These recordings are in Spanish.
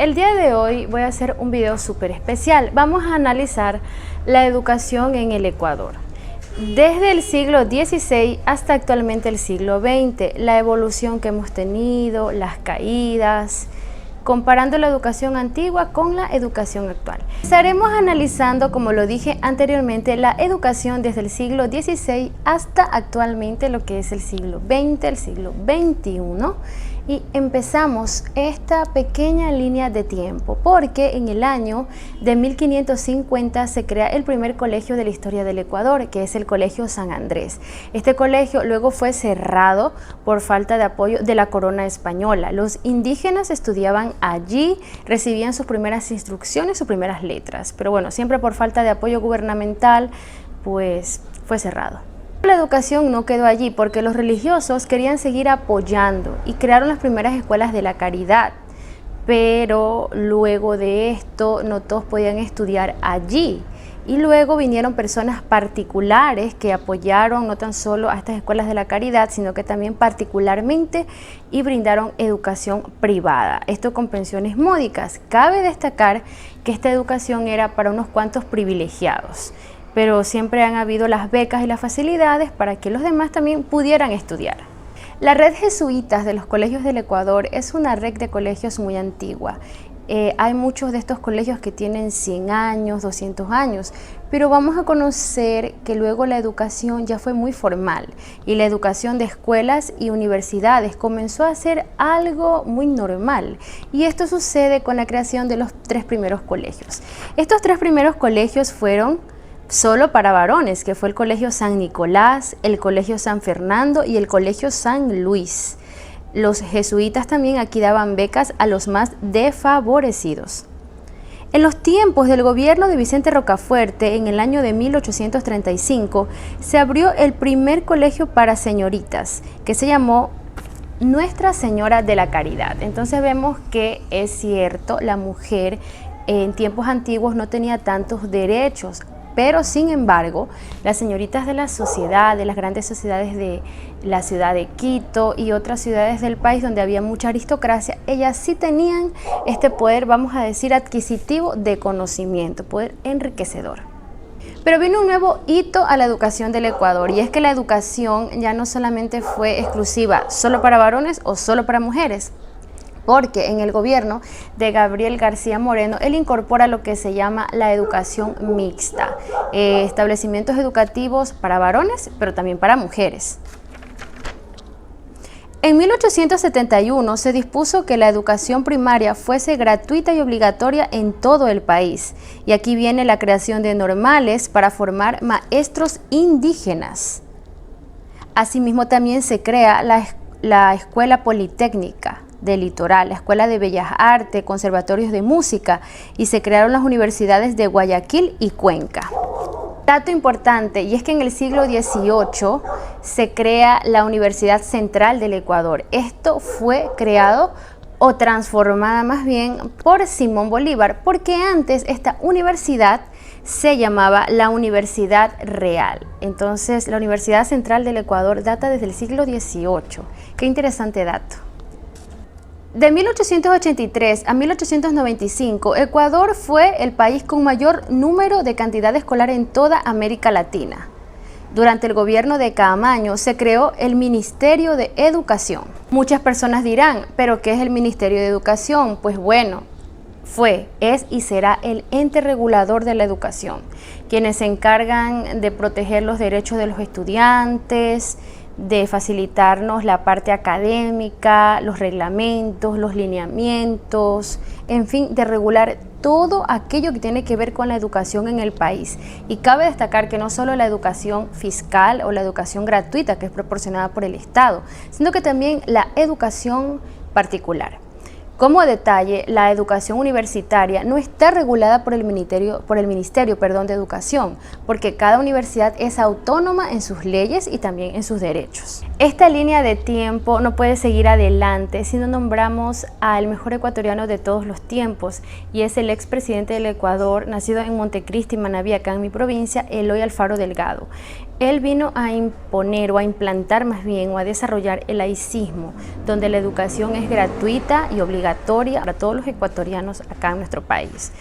El día de hoy voy a hacer un video súper especial. Vamos a analizar la educación en el Ecuador. Desde el siglo XVI hasta actualmente el siglo XX, la evolución que hemos tenido, las caídas, comparando la educación antigua con la educación actual. Estaremos analizando, como lo dije anteriormente, la educación desde el siglo XVI hasta actualmente lo que es el siglo XX, el siglo XXI. Y empezamos esta pequeña línea de tiempo porque en el año de 1550 se crea el primer colegio de la historia del Ecuador, que es el Colegio San Andrés. Este colegio luego fue cerrado por falta de apoyo de la corona española. Los indígenas estudiaban allí, recibían sus primeras instrucciones, sus primeras letras, pero bueno, siempre por falta de apoyo gubernamental, pues fue cerrado. La educación no quedó allí porque los religiosos querían seguir apoyando y crearon las primeras escuelas de la caridad, pero luego de esto no todos podían estudiar allí y luego vinieron personas particulares que apoyaron no tan solo a estas escuelas de la caridad, sino que también particularmente y brindaron educación privada, esto con pensiones módicas. Cabe destacar que esta educación era para unos cuantos privilegiados, pero siempre han habido las becas y las facilidades para que los demás también pudieran estudiar. La red jesuitas de los colegios del Ecuador es una red de colegios muy antigua. Hay muchos de estos colegios que tienen 100 años, 200 años, pero vamos a conocer que luego la educación ya fue muy formal y la educación de escuelas y universidades comenzó a ser algo muy normal. Y esto sucede con la creación de los 3 primeros colegios. Estos 3 primeros colegios fueron solo para varones, que fue el Colegio San Nicolás, el Colegio San Fernando y el Colegio San Luis. Los jesuitas también aquí daban becas a los más desfavorecidos. En los tiempos del gobierno de Vicente Rocafuerte, en el año de 1835, se abrió el primer colegio para señoritas, que se llamó Nuestra Señora de la Caridad. Entonces vemos que es cierto, la mujer en tiempos antiguos no tenía tantos derechos, pero sin embargo, las señoritas de la sociedad, de las grandes sociedades de la ciudad de Quito y otras ciudades del país donde había mucha aristocracia, ellas sí tenían este poder, vamos a decir, adquisitivo de conocimiento, poder enriquecedor. Pero vino un nuevo hito a la educación del Ecuador y es que la educación ya no solamente fue exclusiva solo para varones o solo para mujeres, porque en el gobierno de Gabriel García Moreno, él incorpora lo que se llama la educación mixta, establecimientos educativos para varones, pero también para mujeres. En 1871 se dispuso que la educación primaria fuese gratuita y obligatoria en todo el país, y aquí viene la creación de normales para formar maestros indígenas. Asimismo también se crea la Escuela Politécnica del Litoral, la Escuela de Bellas Artes, conservatorios de música, y se crearon las universidades de Guayaquil y Cuenca. Dato importante, y es que en el siglo XVIII se crea la Universidad Central del Ecuador. Esto fue creado o transformada más bien por Simón Bolívar, porque antes esta universidad se llamaba la Universidad Real. Entonces la Universidad Central del Ecuador data desde el siglo XVIII. Qué interesante dato. De 1883 a 1895, Ecuador fue el país con mayor número de cantidad escolar en toda América Latina. Durante el gobierno de Caamaño se creó el Ministerio de Educación. Muchas personas dirán, ¿pero qué es el Ministerio de Educación? Pues bueno, es y será el ente regulador de la educación, quienes se encargan de proteger los derechos de los estudiantes, de facilitarnos la parte académica, los reglamentos, los lineamientos, en fin, de regular todo aquello que tiene que ver con la educación en el país. Y cabe destacar que no solo la educación fiscal o la educación gratuita, que es proporcionada por el Estado, sino que también la educación particular. Como detalle, la educación universitaria no está regulada por el Ministerio de Educación, porque cada universidad es autónoma en sus leyes y también en sus derechos. Esta línea de tiempo no puede seguir adelante si no nombramos al mejor ecuatoriano de todos los tiempos, y es el expresidente del Ecuador, nacido en Montecristi, Manaví, acá en mi provincia, Eloy Alfaro Delgado. Él vino a imponer o a implantar más bien o a desarrollar el laicismo, donde la educación es gratuita y obligatoria para todos los ecuatorianos acá en nuestro país.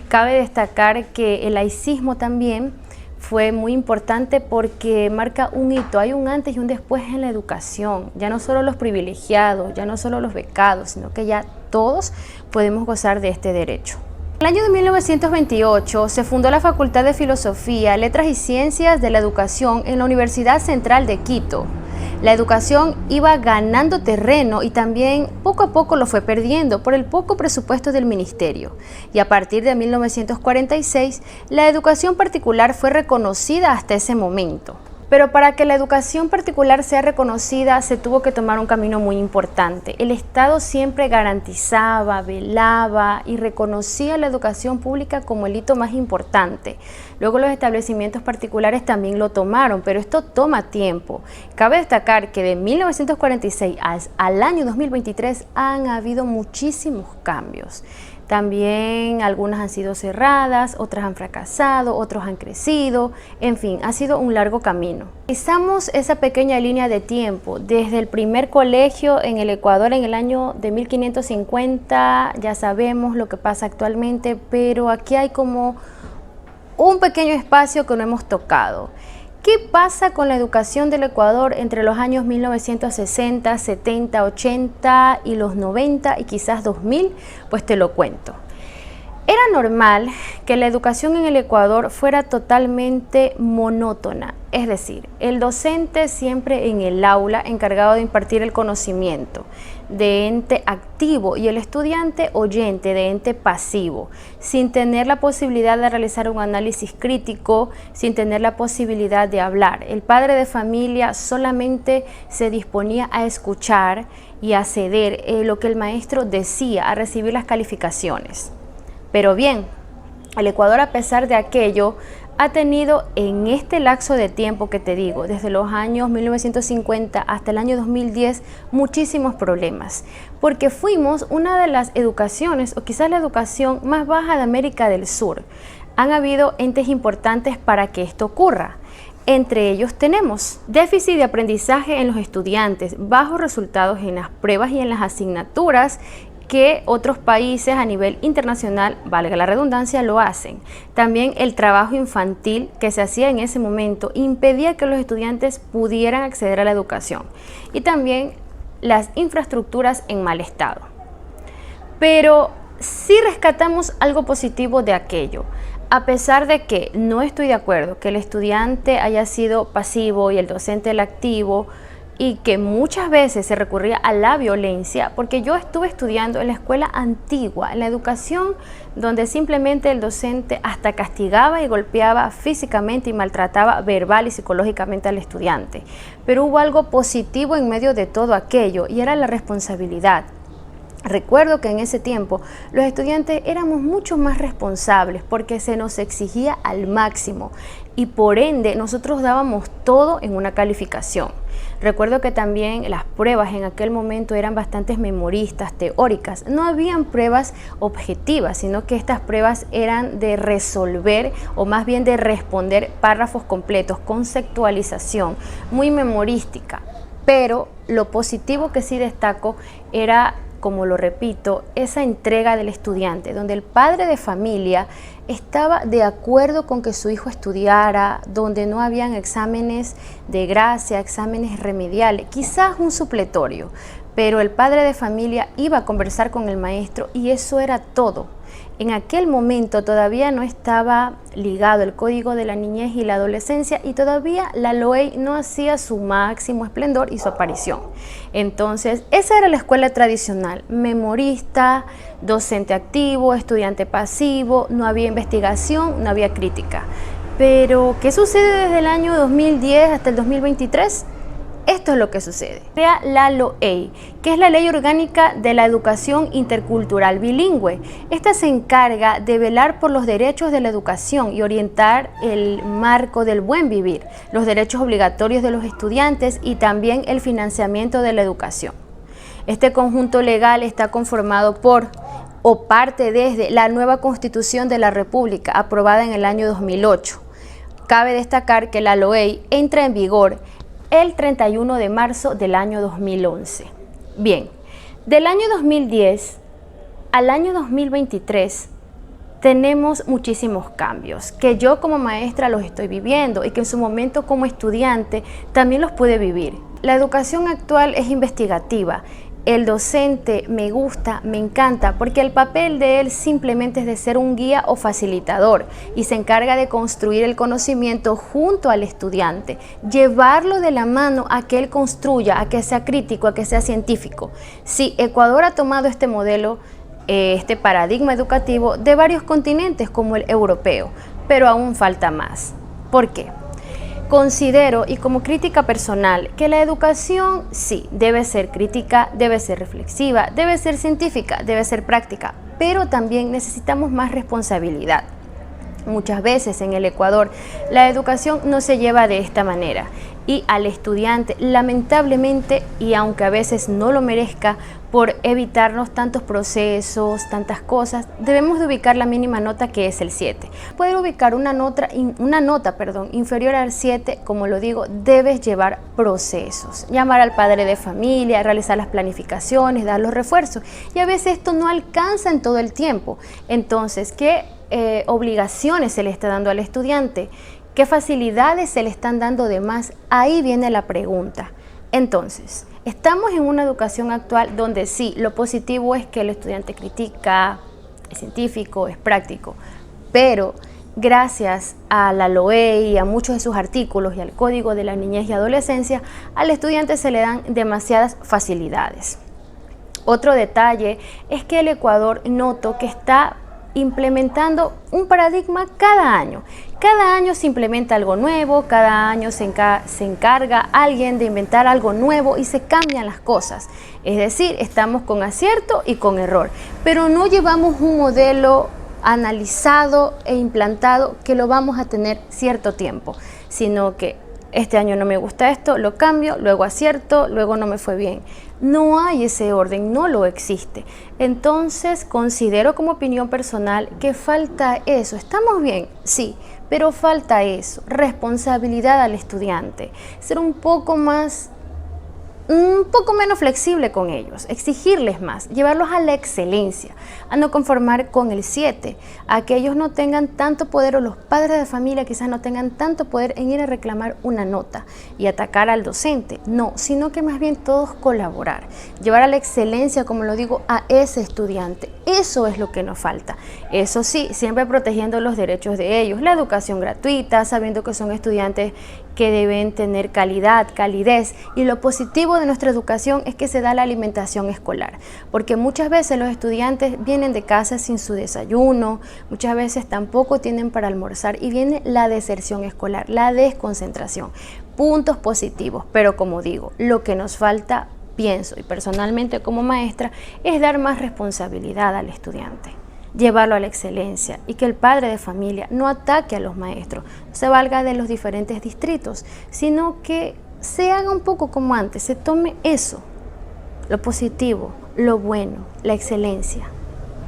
Cabe destacar que el laicismo también fue muy importante porque marca un hito, hay un antes y un después en la educación, ya no solo los privilegiados, ya no solo los becados, sino que ya todos podemos gozar de este derecho. En el año de 1928 se fundó la Facultad de Filosofía, Letras y Ciencias de la Educación en la Universidad Central de Quito. La educación iba ganando terreno y también poco a poco lo fue perdiendo por el poco presupuesto del ministerio. Y a partir de 1946, la educación particular fue reconocida hasta ese momento. Pero para que la educación particular sea reconocida se tuvo que tomar un camino muy importante. El Estado siempre garantizaba, velaba y reconocía la educación pública como el hito más importante. Luego los establecimientos particulares también lo tomaron, pero esto toma tiempo. Cabe destacar que de 1946 al año 2023 han habido muchísimos cambios. También algunas han sido cerradas, otras han fracasado, otros han crecido, en fin, ha sido un largo camino. Realizamos esa pequeña línea de tiempo, desde el primer colegio en el Ecuador en el año de 1550, ya sabemos lo que pasa actualmente, pero aquí hay como un pequeño espacio que no hemos tocado. ¿Qué pasa con la educación del Ecuador entre los años 1960, 70, 80 y los 90 y quizás 2000? Pues te lo cuento. Era normal que la educación en el Ecuador fuera totalmente monótona, es decir, el docente siempre en el aula encargado de impartir el conocimiento, de ente activo, y el estudiante oyente, de ente pasivo, sin tener la posibilidad de realizar un análisis crítico, sin tener la posibilidad de hablar. El padre de familia solamente se disponía a escuchar y a ceder lo que el maestro decía, a recibir las calificaciones. Pero bien, el Ecuador, a pesar de aquello, ha tenido en este lapso de tiempo que te digo, desde los años 1950 hasta el año 2010, muchísimos problemas, porque fuimos una de las educaciones, o quizás la educación más baja de América del Sur. Han habido entes importantes para que esto ocurra. Entre ellos tenemos déficit de aprendizaje en los estudiantes, bajos resultados en las pruebas y en las asignaturas, que otros países a nivel internacional, valga la redundancia, lo hacen. También el trabajo infantil que se hacía en ese momento impedía que los estudiantes pudieran acceder a la educación. Y también las infraestructuras en mal estado. Pero sí rescatamos algo positivo de aquello. A pesar de que no estoy de acuerdo que el estudiante haya sido pasivo y el docente el activo, y que muchas veces se recurría a la violencia, porque yo estuve estudiando en la escuela antigua, en la educación donde simplemente el docente hasta castigaba y golpeaba físicamente y maltrataba verbal y psicológicamente al estudiante. Pero hubo algo positivo en medio de todo aquello y era la responsabilidad. Recuerdo que en ese tiempo los estudiantes éramos mucho más responsables porque se nos exigía al máximo y por ende nosotros dábamos todo en una calificación. Recuerdo que también las pruebas en aquel momento eran bastante memoristas, teóricas. No habían pruebas objetivas, sino que estas pruebas eran de resolver o más bien de responder párrafos completos, conceptualización, muy memorística. Pero lo positivo que sí destaco era, como lo repito, esa entrega del estudiante, donde el padre de familia estaba de acuerdo con que su hijo estudiara, donde no habían exámenes de gracia, exámenes remediales, quizás un supletorio, pero el padre de familia iba a conversar con el maestro y eso era todo. En aquel momento todavía no estaba ligado el Código de la Niñez y la Adolescencia y todavía la LOEY no hacía su máximo esplendor y su aparición. Entonces, esa era la escuela tradicional, memorista, docente activo, estudiante pasivo, no había investigación, no había crítica. Pero, ¿qué sucede desde el año 2010 hasta el 2023? Esto es lo que sucede. Crea la LOEY, que es la Ley Orgánica de la Educación Intercultural Bilingüe. Esta se encarga de velar por los derechos de la educación y orientar el marco del buen vivir, los derechos obligatorios de los estudiantes y también el financiamiento de la educación. Este conjunto legal está conformado por o parte desde la nueva Constitución de la República, aprobada en el año 2008. Cabe destacar que la LOEY entra en vigor el 31 de marzo del año 2011. Bien, del año 2010 al año 2023 tenemos muchísimos cambios que yo como maestra los estoy viviendo y que en su momento como estudiante también los pude vivir. La educación actual es investigativa. El docente me gusta, me encanta, porque el papel de él simplemente es de ser un guía o facilitador y se encarga de construir el conocimiento junto al estudiante, llevarlo de la mano a que él construya, a que sea crítico, a que sea científico. Sí, Ecuador ha tomado este modelo, este paradigma educativo de varios continentes como el europeo, pero aún falta más. ¿Por qué? Considero, y como crítica personal, que la educación sí debe ser crítica, debe ser reflexiva, debe ser científica, debe ser práctica, pero también necesitamos más responsabilidad. Muchas veces en el Ecuador la educación no se lleva de esta manera y al estudiante, lamentablemente, y aunque a veces no lo merezca, por evitarnos tantos procesos, tantas cosas, debemos de ubicar la mínima nota, que es el 7. Poder ubicar una nota inferior al 7, como lo digo, debes llevar procesos. Llamar al padre de familia, realizar las planificaciones, dar los refuerzos. Y a veces esto no alcanza en todo el tiempo. Entonces, ¿qué obligaciones se le está dando al estudiante? ¿Qué facilidades se le están dando de más? Ahí viene la pregunta. Entonces, estamos en una educación actual donde sí, lo positivo es que el estudiante critica, es científico, es práctico, pero gracias a la LOEY y a muchos de sus artículos y al Código de la Niñez y Adolescencia, al estudiante se le dan demasiadas facilidades. Otro detalle es que el Ecuador noto que está implementando un paradigma cada año. Cada año se implementa algo nuevo, cada año se encarga alguien de inventar algo nuevo y se cambian las cosas. Es decir, estamos con acierto y con error, pero no llevamos un modelo analizado e implantado que lo vamos a tener cierto tiempo, sino que este año no me gusta esto, lo cambio, luego acierto, luego no me fue bien. No hay ese orden, no lo existe. Entonces considero como opinión personal que falta eso. ¿Estamos bien? Sí, pero falta eso, responsabilidad al estudiante, ser un poco menos flexible con ellos, exigirles más, llevarlos a la excelencia, a no conformar con el 7, a que ellos no tengan tanto poder, o los padres de familia quizás no tengan tanto poder en ir a reclamar una nota y atacar al docente, no, sino que más bien todos colaborar, llevar a la excelencia, como lo digo, a ese estudiante. Eso es lo que nos falta. Eso sí, siempre protegiendo los derechos de ellos, la educación gratuita, sabiendo que son estudiantes que deben tener calidad, calidez, y lo positivo de nuestra educación es que se da la alimentación escolar, porque muchas veces los estudiantes vienen de casa sin su desayuno, muchas veces tampoco tienen para almorzar y viene la deserción escolar, la desconcentración. Puntos positivos, pero como digo, lo que nos falta, pienso y personalmente como maestra, es dar más responsabilidad al estudiante, llevarlo a la excelencia y que el padre de familia no ataque a los maestros, no se valga de los diferentes distritos, sino que se haga un poco como antes, se tome eso, lo positivo, lo bueno, la excelencia.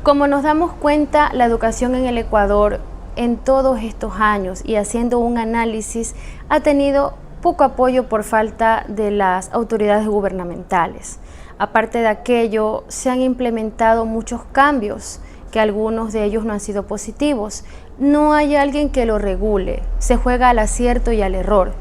Como nos damos cuenta, la educación en el Ecuador en todos estos años, y haciendo un análisis, ha tenido poco apoyo por falta de las autoridades gubernamentales. Aparte de aquello, se han implementado muchos cambios, que algunos de ellos no han sido positivos. No hay alguien que lo regule, se juega al acierto y al error,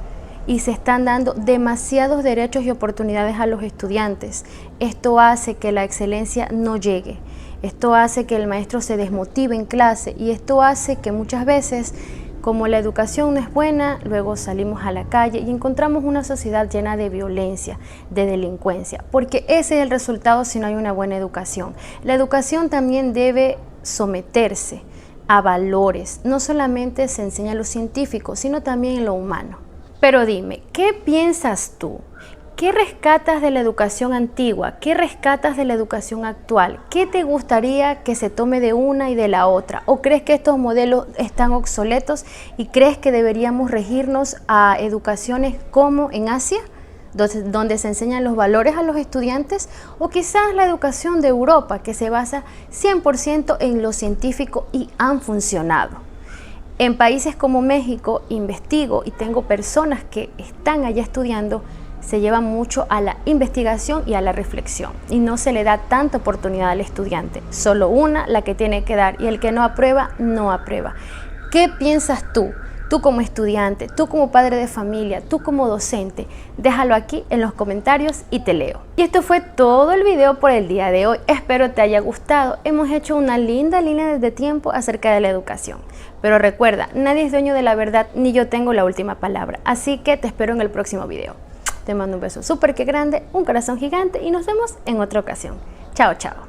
y se están dando demasiados derechos y oportunidades a los estudiantes. Esto hace que la excelencia no llegue, esto hace que el maestro se desmotive en clase, y esto hace que muchas veces, como la educación no es buena, luego salimos a la calle y encontramos una sociedad llena de violencia, de delincuencia, porque ese es el resultado si no hay una buena educación. La educación también debe someterse a valores, no solamente se enseña lo científico, sino también en lo humano. Pero dime, ¿qué piensas tú? ¿Qué rescatas de la educación antigua? ¿Qué rescatas de la educación actual? ¿Qué te gustaría que se tome de una y de la otra? ¿O crees que estos modelos están obsoletos y crees que deberíamos regirnos a educaciones como en Asia, donde se enseñan los valores a los estudiantes? ¿O quizás la educación de Europa, que se basa 100% en lo científico y han funcionado? En países como México, investigo y tengo personas que están allá estudiando, se lleva mucho a la investigación y a la reflexión y no se le da tanta oportunidad al estudiante, solo una la que tiene que dar, y el que no aprueba, no aprueba. ¿Qué piensas tú? Tú como estudiante, tú como padre de familia, tú como docente, déjalo aquí en los comentarios y te leo. Y esto fue todo el video por el día de hoy, espero te haya gustado. Hemos hecho una linda línea de tiempo acerca de la educación, pero recuerda, nadie es dueño de la verdad ni yo tengo la última palabra, así que te espero en el próximo video. Te mando un beso súper que grande, un corazón gigante y nos vemos en otra ocasión. Chao, chao.